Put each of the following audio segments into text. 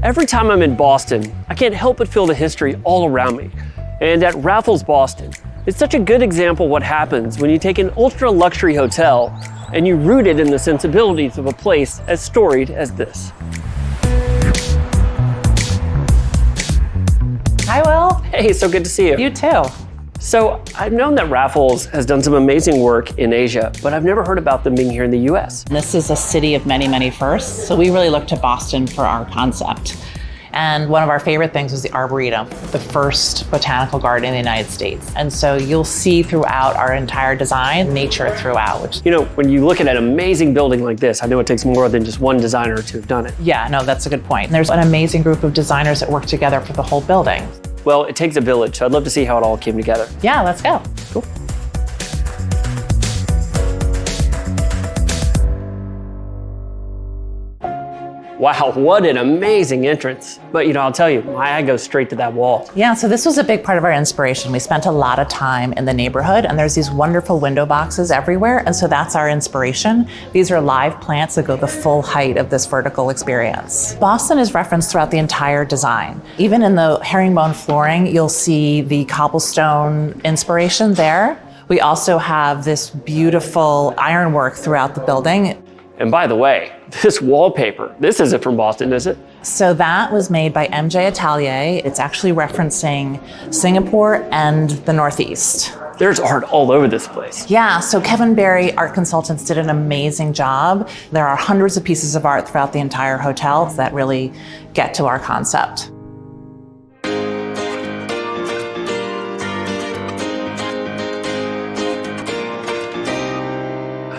Every time I'm in Boston, I can't help but feel the history all around me. And at Raffles Boston, it's such a good example of what happens when you take an ultra-luxury hotel and you root it in the sensibilities of a place as storied as this. Hi, Will. Hey, so good to see you. You too. So I've known that Raffles has done some amazing work in Asia, but I've never heard about them being here in the US. This is a city of many, many firsts. So we really look to Boston for our concept. And one of our favorite things was the Arboretum, the first botanical garden in the United States. And so you'll see throughout our entire design, nature throughout. You know, when you look at an amazing building like this, I know it takes more than just one designer to have done it. Yeah, no, that's a good point. And there's an amazing group of designers that work together for the whole building. Well, it takes a village, so I'd love to see how it all came together. Yeah, let's go. Cool. Wow, what an amazing entrance. But you know, I'll tell you, my eye goes straight to that wall. Yeah, so this was a big part of our inspiration. We spent a lot of time in the neighborhood and there's these wonderful window boxes everywhere. And so that's our inspiration. These are live plants that go the full height of this vertical experience. Boston is referenced throughout the entire design. Even in the herringbone flooring, you'll see the cobblestone inspiration there. We also have this beautiful ironwork throughout the building. And by the way, this wallpaper, this isn't from Boston, is it? So that was made by MJ Atelier. It's actually referencing Singapore and the Northeast. There's art all over this place. Yeah, so Kevin Berry Art Consultants did an amazing job. There are hundreds of pieces of art throughout the entire hotel that really get to our concept.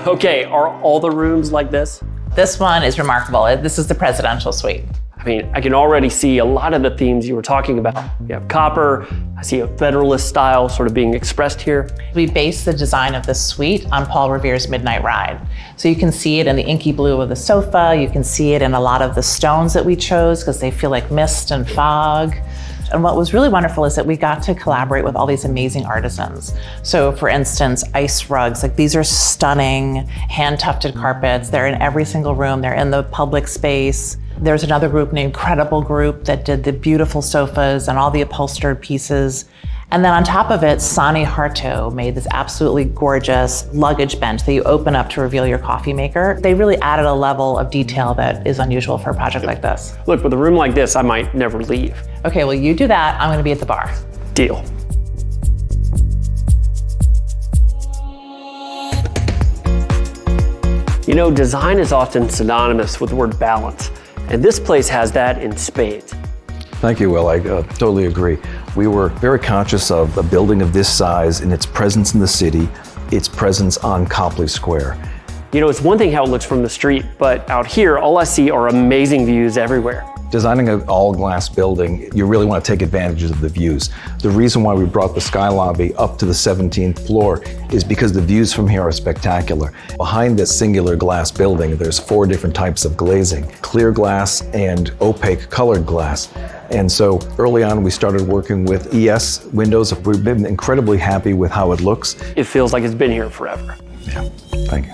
Okay, are all the rooms like this? This one is remarkable. This is the presidential suite. I mean, I can already see a lot of the themes you were talking about. You have copper, I see a Federalist style sort of being expressed here. We based the design of this suite on Paul Revere's Midnight Ride. So you can see it in the inky blue of the sofa. You can see it in a lot of the stones that we chose because they feel like mist and fog. And what was really wonderful is that we got to collaborate with all these amazing artisans. So for instance, ice rugs, like these are stunning hand-tufted carpets. They're in every single room. They're in the public space. There's another group named Credible Group that did the beautiful sofas and all the upholstered pieces. And then on top of it, Sani Harto made this absolutely gorgeous luggage bench that you open up to reveal your coffee maker. They really added a level of detail that is unusual for a project like this. Look, with a room like this, I might never leave. Okay, well, you do that. I'm gonna be at the bar. Deal. You know, design is often synonymous with the word balance, and this place has that in spades. Thank you, Will. I totally agree. We were very conscious of a building of this size and its presence in the city, its presence on Copley Square. You know, it's one thing how it looks from the street, but out here, all I see are amazing views everywhere. Designing an all-glass building, you really want to take advantage of the views. The reason why we brought the Sky Lobby up to the 17th floor is because the views from here are spectacular. Behind this singular glass building, there's 4 different types of glazing: clear glass and opaque colored glass. And so early on, we started working with ES windows. We've been incredibly happy with how it looks. It feels like it's been here forever. Yeah, thank you.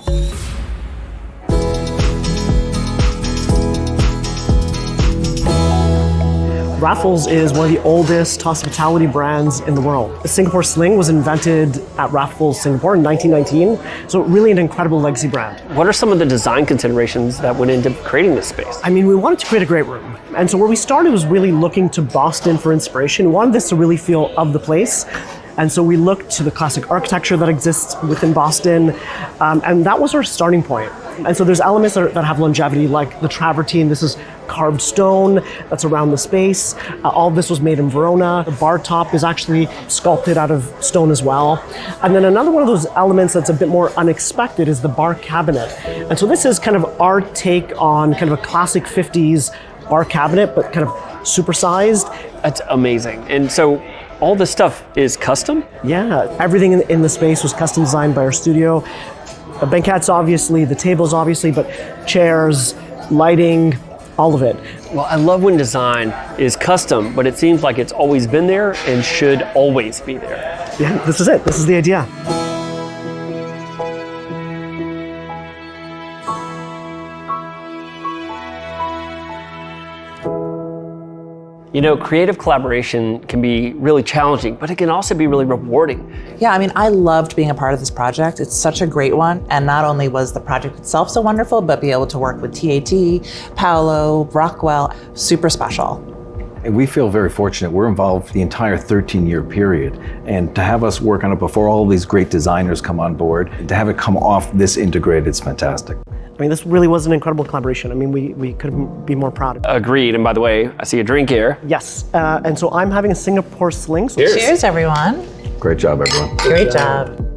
Raffles is one of the oldest hospitality brands in the world. The Singapore Sling was invented at Raffles, Singapore in 1919, so really an incredible legacy brand. What are some of the design considerations that went into creating this space? I mean, we wanted to create a great room. And so where we started was really looking to Boston for inspiration. We wanted this to really feel of the place. And so we looked to the classic architecture that exists within Boston, and that was our starting point. And so there's elements that have longevity, like the travertine. This is carved stone that's around the space. All of this was made in Verona. The bar top is actually sculpted out of stone as well. And then another one of those elements that's a bit more unexpected is the bar cabinet. And so this is kind of our take on kind of a classic 50s bar cabinet, but kind of supersized. That's amazing. And so all this stuff is custom? Yeah, everything in the space was custom designed by our studio. The banquettes, obviously, the tables, obviously, but chairs, lighting, all of it. Well, I love when design is custom, but it seems like it's always been there and should always be there. Yeah, this is it. This is the idea. You know, creative collaboration can be really challenging, but it can also be really rewarding. Yeah, I mean, I loved being a part of this project. It's such a great one. And not only was the project itself so wonderful, but be able to work with TAT, Paolo, Rockwell, super special. And we feel very fortunate. We're involved the entire 13-year period. And to have us work on it before all these great designers come on board, and to have it come off this integrated, it's fantastic. I mean, this really was an incredible collaboration. I mean, we couldn't be more proud of it. Agreed. And by the way, I see a drink here. Yes, and so I'm having a Singapore sling. So Cheers, everyone. Great job, everyone. Great job.